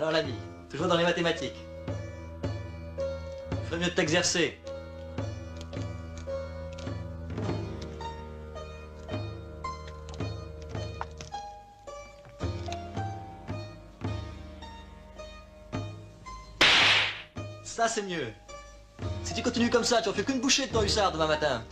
Alors l'ami, toujours dans les mathématiques. Il ferait mieux de t'exercer. Ça c'est mieux. Si tu continues comme ça, tu en fais qu'une bouchée de ton hussard demain matin.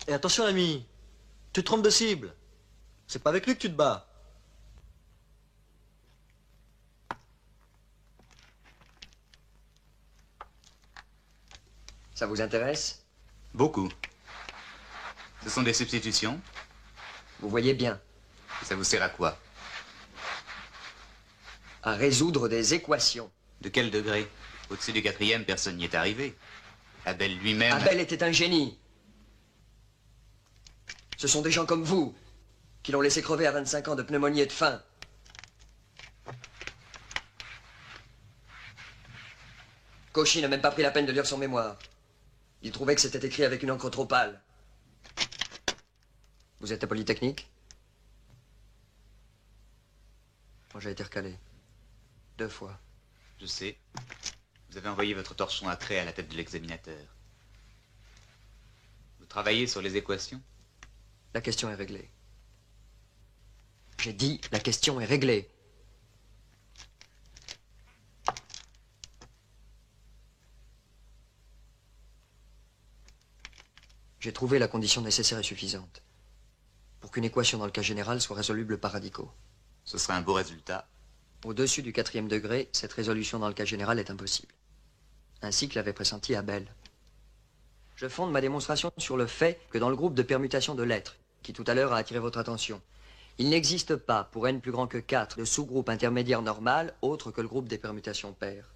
Et attention l'ami, tu te trompes de cible. C'est pas avec lui que tu te bats. Ça vous intéresse? Beaucoup. Ce sont des substitutions. Vous voyez bien. Ça vous sert à quoi? À résoudre des équations. De quel degré? Au-dessus du 4e, personne n'y est arrivé. Abel lui-même... Abel était un génie. Ce sont des gens comme vous qui l'ont laissé crever à 25 ans de pneumonie et de faim. Cauchy n'a même pas pris la peine de lire son mémoire. Il trouvait que c'était écrit avec une encre trop pâle. Vous êtes à Polytechnique? Moi, j'ai été recalé. 2 fois. Je sais. Vous avez envoyé votre torchon à craie à la tête de l'examinateur. Vous travaillez sur les équations? La question est réglée. J'ai dit, la question est réglée. J'ai trouvé la condition nécessaire et suffisante pour qu'une équation dans le cas général soit résoluble par radicaux. Ce serait un beau résultat. Au-dessus du 4e degré, cette résolution dans le cas général est impossible. Ainsi que l'avait pressenti Abel. Je fonde ma démonstration sur le fait que dans le groupe de permutation de lettres, qui tout à l'heure a attiré votre attention, il n'existe pas, pour n plus grand que 4, de sous-groupe intermédiaire normal autre que le groupe des permutations paires.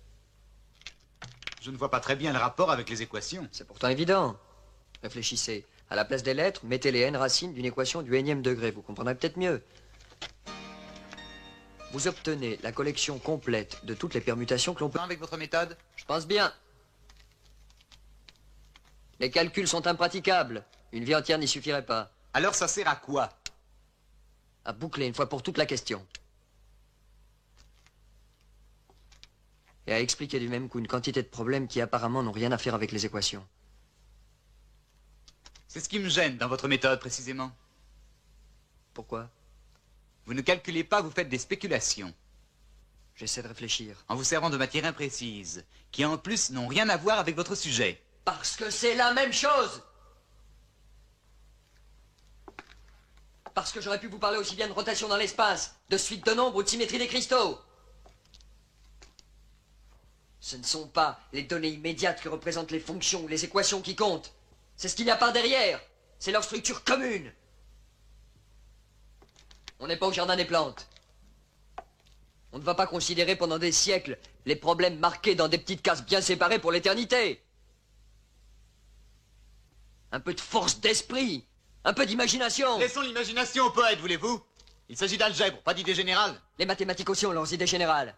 Je ne vois pas très bien le rapport avec les équations. C'est pourtant évident. Réfléchissez. À la place des lettres, mettez les n racines d'une équation du nème degré. Vous comprendrez peut-être mieux. Vous obtenez la collection complète de toutes les permutations que l'on peut... Avec votre méthode? Je pense bien. Les calculs sont impraticables. Une vie entière n'y suffirait pas. Alors ça sert à quoi? À boucler une fois pour toute la question. Et à expliquer du même coup une quantité de problèmes qui apparemment n'ont rien à faire avec les équations. C'est ce qui me gêne dans votre méthode, précisément. Pourquoi? Vous ne calculez pas, vous faites des spéculations. J'essaie de réfléchir. En vous servant de matières imprécises, qui en plus n'ont rien à voir avec votre sujet. Parce que c'est la même chose! Parce que j'aurais pu vous parler aussi bien de rotation dans l'espace, de suite de nombres ou de symétrie des cristaux. Ce ne sont pas les données immédiates que représentent les fonctions ou les équations qui comptent. C'est ce qu'il y a par derrière. C'est leur structure commune. On n'est pas au jardin des plantes. On ne va pas considérer pendant des siècles les problèmes marqués dans des petites cases bien séparées pour l'éternité. Un peu de force d'esprit, un peu d'imagination. Laissons l'imagination au poète, voulez-vous? Il s'agit d'algèbre, pas d'idée générale. Les mathématiques aussi ont leurs idées générales.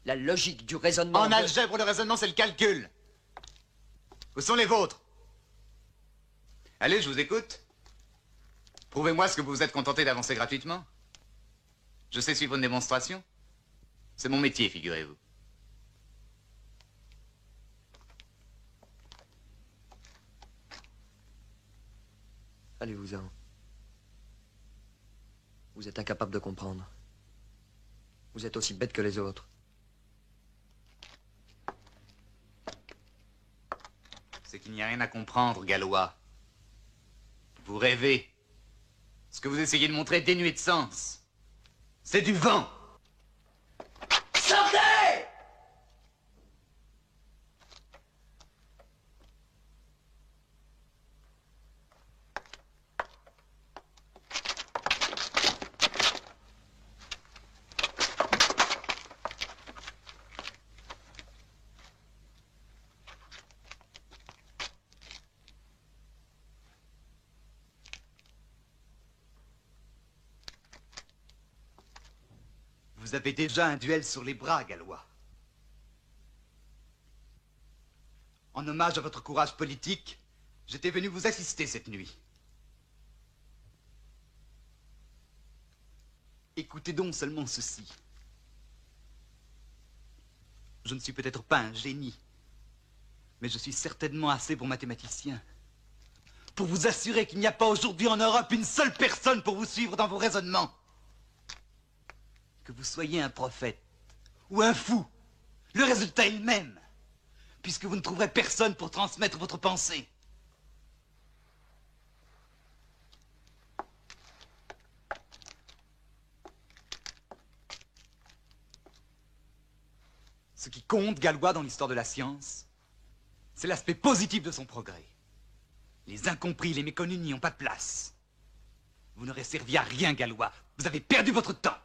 La logique du raisonnement... En algèbre, le raisonnement, c'est le calcul. Où sont les vôtres? Allez, je vous écoute. Prouvez-moi ce que vous vous êtes contenté d'avancer gratuitement. Je sais suivre une démonstration. C'est mon métier, figurez-vous. Allez-vous-en. Vous êtes incapable de comprendre. Vous êtes aussi bête que les autres. C'est qu'il n'y a rien à comprendre, Gallois. Vous rêvez. Ce que vous essayez de montrer est dénué de sens. C'est du vent. Sortez! Vous avez déjà un duel sur les bras, Gallois. En hommage à votre courage politique, j'étais venu vous assister cette nuit. Écoutez donc seulement ceci. Je ne suis peut-être pas un génie, mais je suis certainement assez bon mathématicien pour vous assurer qu'il n'y a pas aujourd'hui en Europe une seule personne pour vous suivre dans vos raisonnements. Que vous soyez un prophète ou un fou, le résultat est le même, puisque vous ne trouverez personne pour transmettre votre pensée. Ce qui compte, Galois, dans l'histoire de la science, c'est l'aspect positif de son progrès. Les incompris, les méconnus n'y ont pas de place. Vous n'aurez servi à rien, Galois. Vous avez perdu votre temps.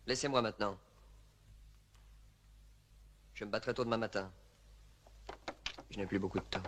Laissez-moi maintenant. Je me battrai tôt demain matin. Je n'ai plus beaucoup de temps.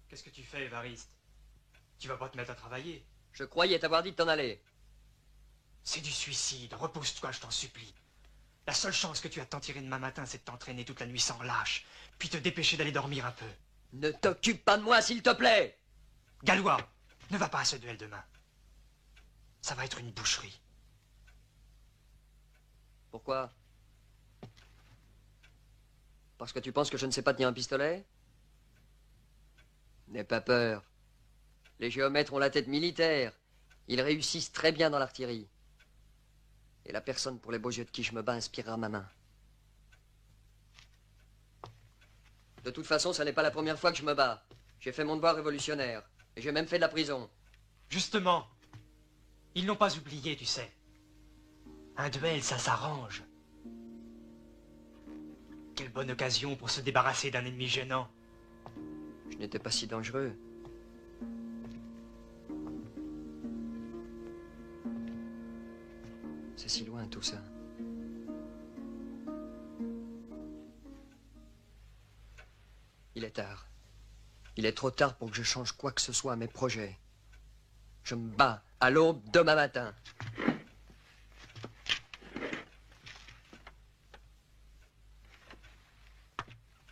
Qu'est-ce que tu fais, Évariste? Tu vas pas te mettre à travailler? Je croyais t'avoir dit de t'en aller. C'est du suicide. Repose-toi, je t'en supplie. La seule chance que tu as de t'en tirer demain matin, c'est de t'entraîner toute la nuit sans relâche, puis te dépêcher d'aller dormir un peu. Ne t'occupe pas de moi, s'il te plaît! Galois, ne va pas à ce duel demain. Ça va être une boucherie. Pourquoi? Parce que tu penses que je ne sais pas tenir un pistolet? N'aie pas peur. Les géomètres ont la tête militaire. Ils réussissent très bien dans l'artillerie. Et la personne pour les beaux yeux de qui je me bats inspirera ma main. De toute façon, ça n'est pas la première fois que je me bats. J'ai fait mon devoir révolutionnaire. Et j'ai même fait de la prison. Justement, ils n'ont pas oublié, tu sais. Un duel, ça s'arrange. Quelle bonne occasion pour se débarrasser d'un ennemi gênant. Je n'étais pas si dangereux. C'est si loin tout ça. Il est tard. Il est trop tard pour que je change quoi que ce soit à mes projets. Je me bats à l'aube demain matin.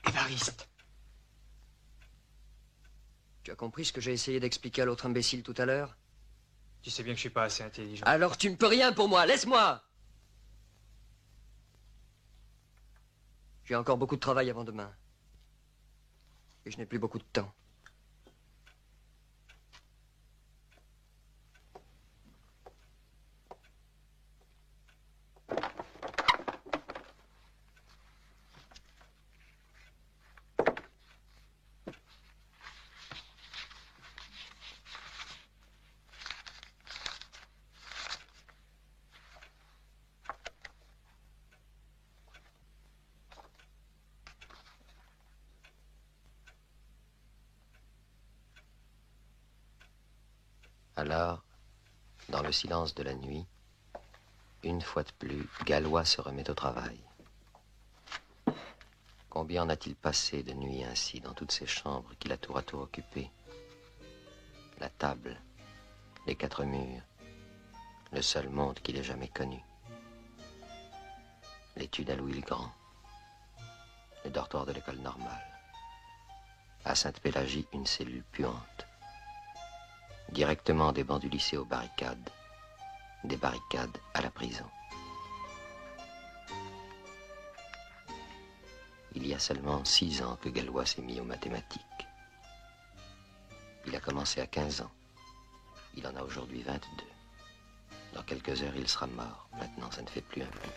Évariste. Tu as compris ce que j'ai essayé d'expliquer à l'autre imbécile tout à l'heure? Tu sais bien que je suis pas assez intelligent. Alors tu ne peux rien pour moi, laisse-moi! J'ai encore beaucoup de travail avant demain. Et je n'ai plus beaucoup de temps. Alors, dans le silence de la nuit, une fois de plus, Galois se remet au travail. Combien en a-t-il passé de nuits ainsi dans toutes ces chambres qu'il a tour à tour occupées? La table, les 4 murs, le seul monde qu'il ait jamais connu. L'étude à Louis le Grand, le dortoir de l'école normale. À Sainte-Pélagie, une cellule puante. Directement des bancs du lycée aux barricades, des barricades à la prison. Il y a seulement 6 ans que Gallois s'est mis aux mathématiques. Il a commencé à 15 ans. Il en a aujourd'hui 22. Dans quelques heures, il sera mort. Maintenant, ça ne fait plus un pli.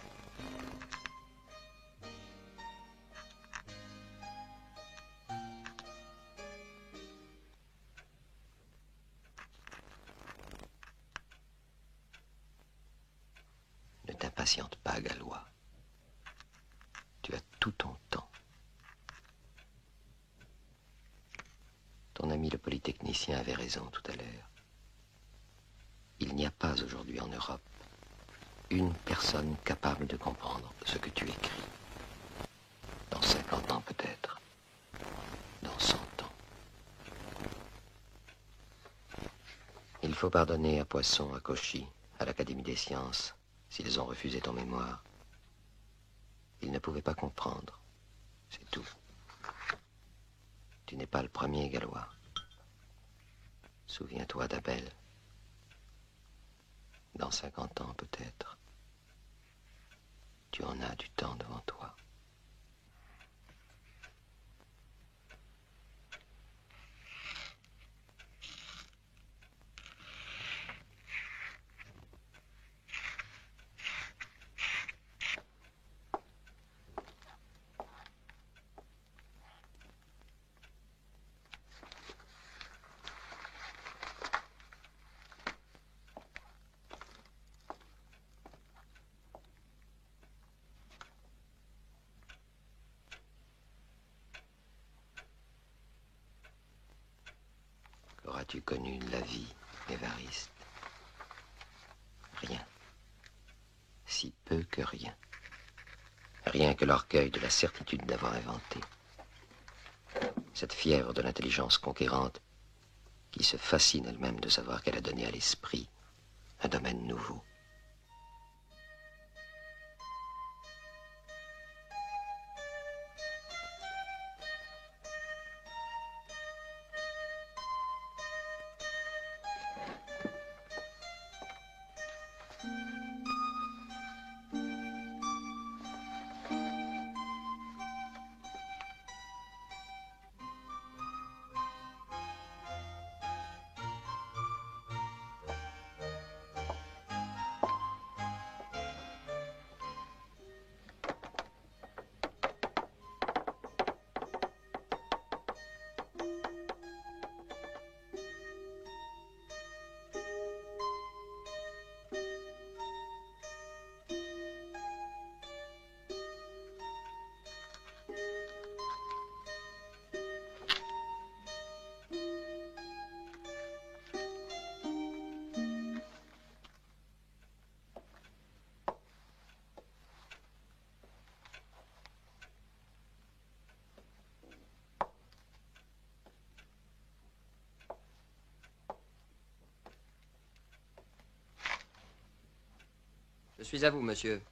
Ne t'impatiente pas, Gallois. Tu as tout ton temps. Ton ami le polytechnicien avait raison tout à l'heure. Il n'y a pas aujourd'hui en Europe une personne capable de comprendre ce que tu écris. Dans 50 ans peut-être. Dans 100 ans. Il faut pardonner à Poisson, à Cauchy, à l'Académie des sciences, s'ils ont refusé ton mémoire. Ils ne pouvaient pas comprendre. C'est tout. Tu n'es pas le premier, Gallois. Souviens-toi d'Abel. Dans 50 ans, peut-être. Tu en as du temps devant toi. Qu'auras-tu connu de la vie, Évariste? Rien. Si peu que rien. Rien que l'orgueil de la certitude d'avoir inventé. Cette fièvre de l'intelligence conquérante qui se fascine elle-même de savoir qu'elle a donné à l'esprit un domaine nouveau. Je suis à vous, monsieur.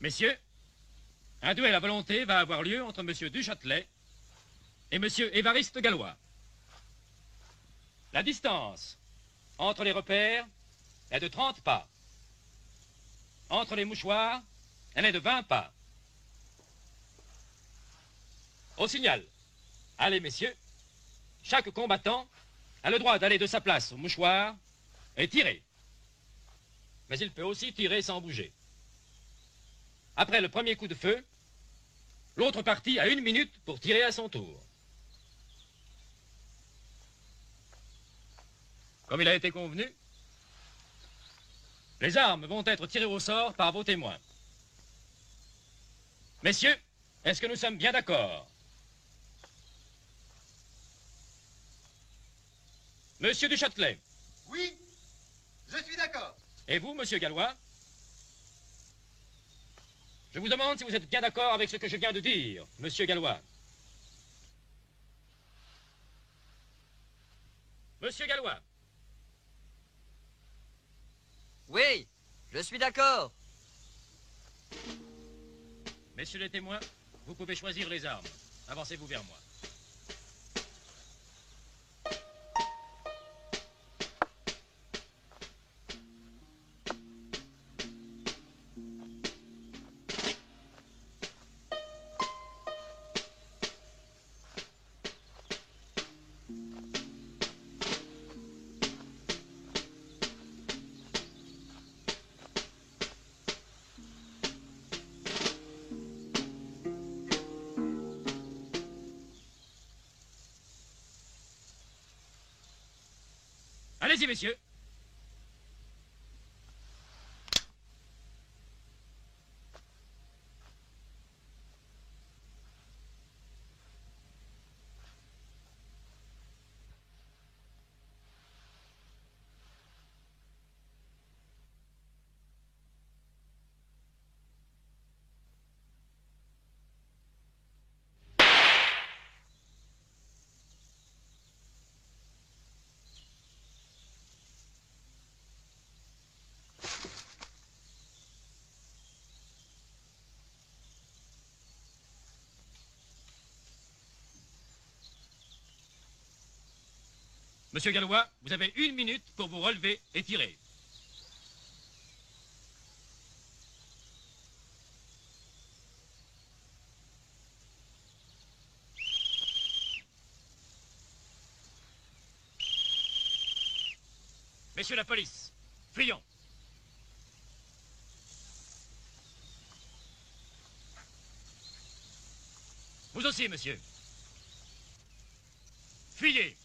Messieurs, un duel à volonté va avoir lieu entre Monsieur Duchâtelet et Monsieur Évariste Gallois. La distance entre les repères est de 30 pas. Entre les mouchoirs, elle est de 20 pas. Au signal. Allez, messieurs. Chaque combattant a le droit d'aller de sa place au mouchoir et tirer. Mais il peut aussi tirer sans bouger. Après le premier coup de feu, l'autre partie a 1 minute pour tirer à son tour. Comme il a été convenu, les armes vont être tirées au sort par vos témoins. Messieurs, est-ce que nous sommes bien d'accord? Monsieur Duchâtelet. Oui, je suis d'accord. Et vous, monsieur Gallois? Je vous demande si vous êtes bien d'accord avec ce que je viens de dire, monsieur Gallois. Monsieur Gallois. Oui, je suis d'accord. Messieurs les témoins, vous pouvez choisir les armes. Avancez-vous vers moi. Allez-y, messieurs. Monsieur Gallois, vous avez 1 minute pour vous relever et tirer. Messieurs la police, fuyons. Vous aussi, monsieur. Fuyez.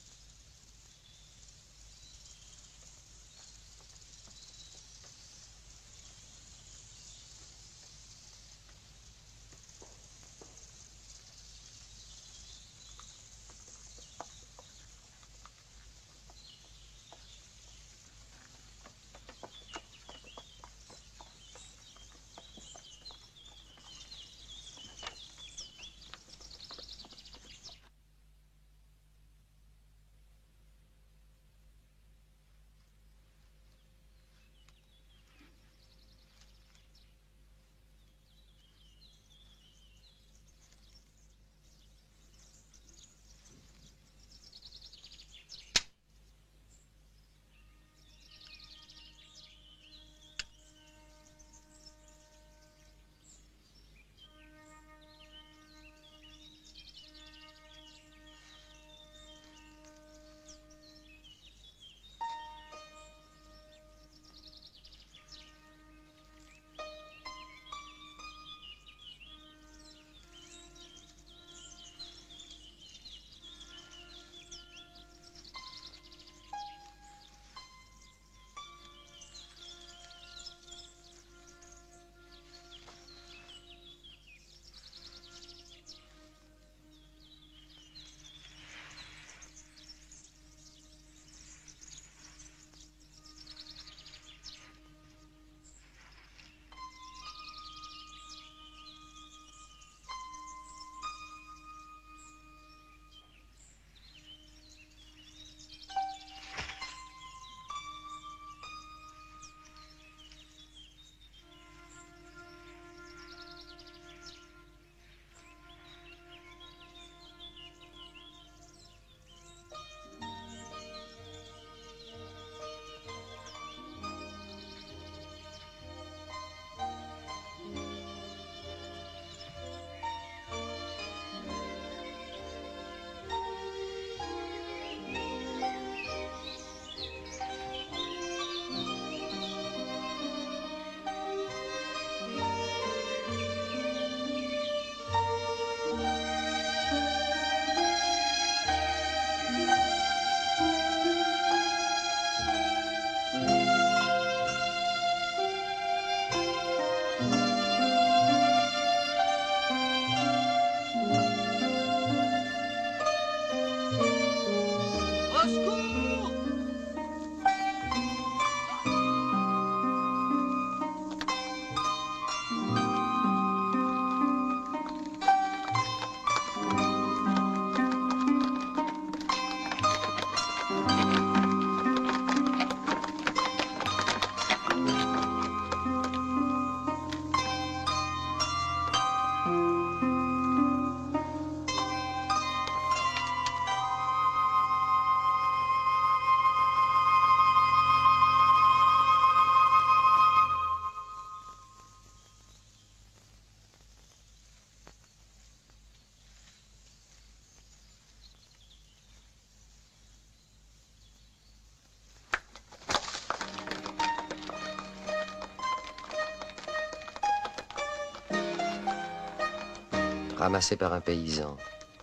Ramassé par un paysan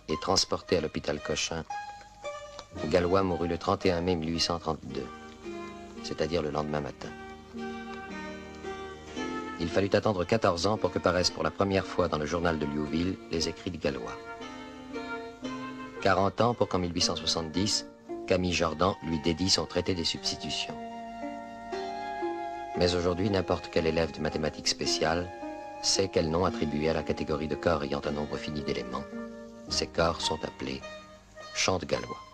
et transporté à l'hôpital Cochin, Gallois mourut le 31 mai 1832, c'est-à-dire le lendemain matin. Il fallut attendre 14 ans pour que paraissent pour la première fois dans le journal de Liouville les écrits de Gallois. 40 ans pour qu'en 1870, Camille Jordan lui dédie son traité des substitutions. Mais aujourd'hui, n'importe quel élève de mathématiques spéciales sait quel nom attribuer à la catégorie de corps ayant un nombre fini d'éléments. Ces corps sont appelés champs de Galois.